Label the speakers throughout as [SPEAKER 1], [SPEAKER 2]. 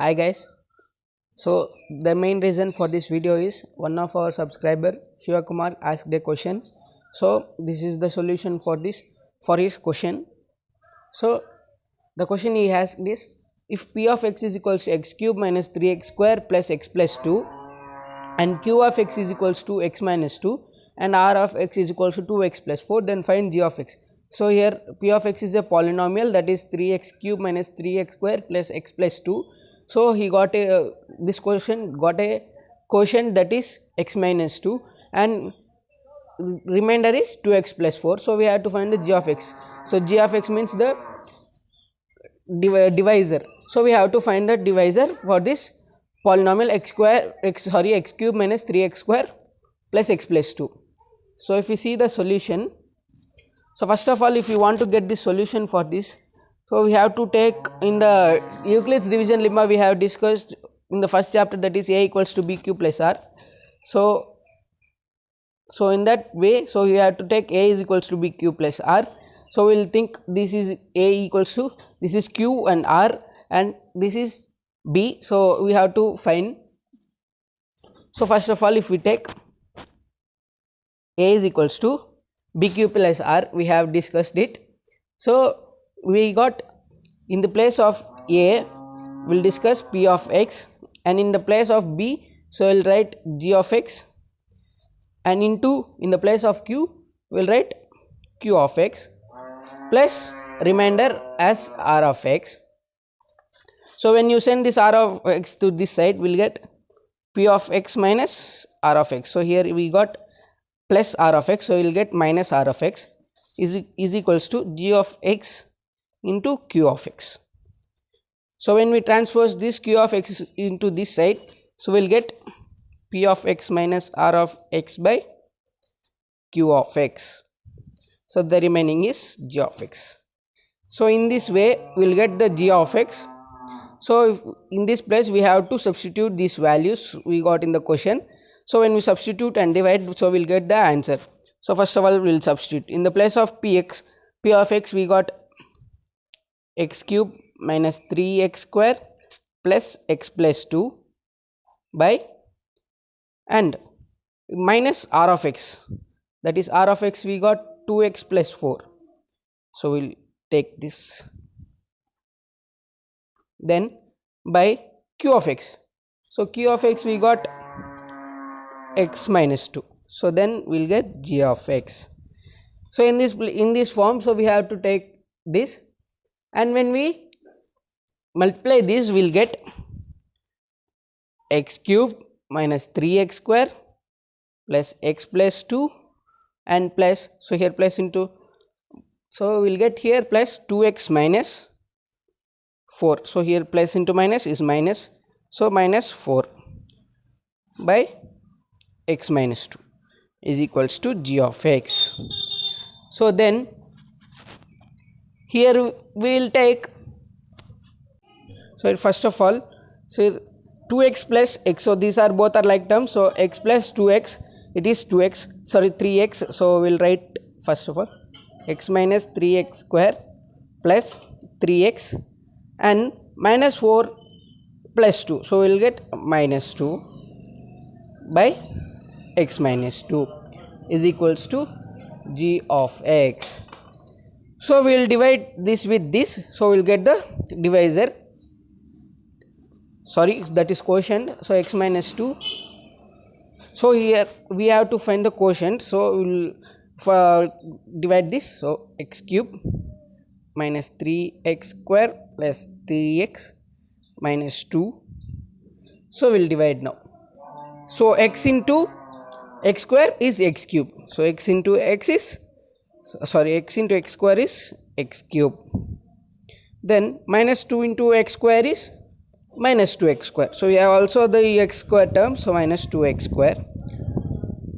[SPEAKER 1] Hi guys. So the main reason for this video is one of our subscriber Shiva Kumar asked a question. So this is the solution for his question. So the question he asked is, if p of x is equals to x cube minus 3x square plus x plus 2 and q of x is equals to x minus 2 and r of x is equals to 2x plus 4, then find g of x. So here p of x is a polynomial, that is 3x cube minus 3x square plus x plus 2. So he got a this question got a quotient that is x minus 2 and remainder is 2x plus 4. So we have to find the g of x. So g of x means the divisor. So we have to find the divisor for this polynomial x cube minus 3x square plus x plus 2. So if we see the solution, so first of all, if you want to get the solution for this, so we have to take in the Euclid's division lemma we have discussed in the first chapter, that is a equals to bq plus r. So in that way, so you have to take a is equals to bq plus r. So we will think this is a equals to, this is q and r and this is b. So we have to find. So first of all, if we take a is equals to bq plus r, we have discussed it. So we got, in the place of a we will discuss p of x, and in the place of b, so we will write g of x, and in the place of q we will write q of x plus remainder as r of x. So when you send this r of x to this side, we will get p of x minus r of x. So here we got plus r of x, so we will get minus r of x is equals to g of x into q of x. So when we transpose this q of x into this side, so we will get p of x minus r of x by q of x. So the remaining is g of x. So in this way we will get the g of x. So if in this place we have to substitute these values we got in the question. So when we substitute and divide, so we will get the answer. So first of all we will substitute. In the place of p of x we got x cube minus 3x square plus x plus 2 by, and minus r of x, that is r of x we got 2x plus 4. So we will take this, then by q of x. So q of x we got x minus 2. So then we will get g of x. So in this form, so we have to take this, and when we multiply this we will get x cube minus 3x square plus x plus 2 and plus, so here plus into, so we will get here plus 2x minus 4. So here plus into minus is minus, so minus 4 by x minus 2 is equals to g of x. So then here we will take, so first of all, so 2x plus x, so these are both are like terms, so x plus 2x, it is 3x. So we will write first of all x minus 3x square plus 3x and minus 4 plus 2. So we will get minus 2 by x minus 2 is equals to g of x. So we will divide this with this, so we will get the divisor, sorry, that is quotient. So x minus 2. So here we have to find the quotient, so we will divide this. So x cube minus 3x square plus 3x minus 2. So we will divide now. So x into x square is x cube, so x into x is, sorry, x into x square is x cube. Then minus 2 into x square is minus 2x square. So we have also the x square term, so minus 2x square.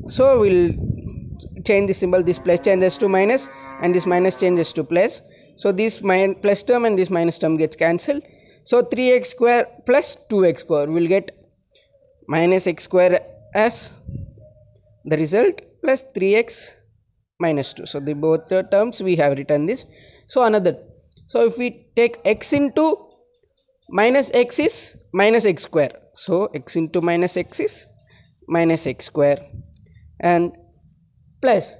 [SPEAKER 1] So we will change the symbol, this plus changes to minus and this minus changes to plus. So this plus term and this minus term gets cancelled. So 3x square plus 2x square, we will get minus x square as the result plus 3x minus 2. So the both the terms we have written this. So another, so if we take x into minus x is minus x square, so x into minus x is minus x square, and plus,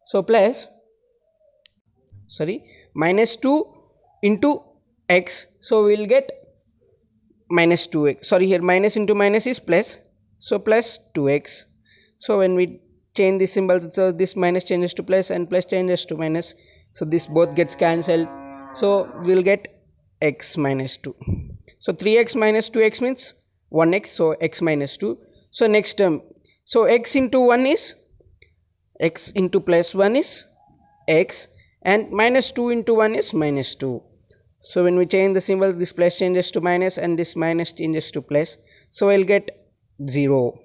[SPEAKER 1] so plus, sorry, minus 2 into x, so we will get minus 2x, sorry, here minus into minus is plus, so plus 2x. So when we change this symbol, so this minus changes to plus and plus changes to minus, so this both gets cancelled, so we will get x minus 2. So 3x minus 2x means 1x, so x minus 2. So next term, so x into 1 is x into plus 1 is x, and minus 2 into 1 is minus 2. So when we change the symbol, this plus changes to minus and this minus changes to plus, so we'll get 0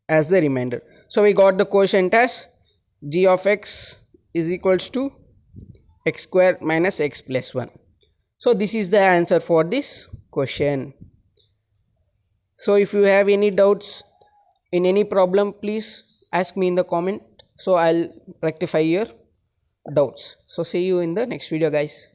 [SPEAKER 1] as the remainder. So we got the quotient as g of x is equals to x square minus x plus 1. So this is the answer for this question. So if you have any doubts in any problem, please ask me in the comment, so I'll rectify your doubts. So see you in the next video, guys.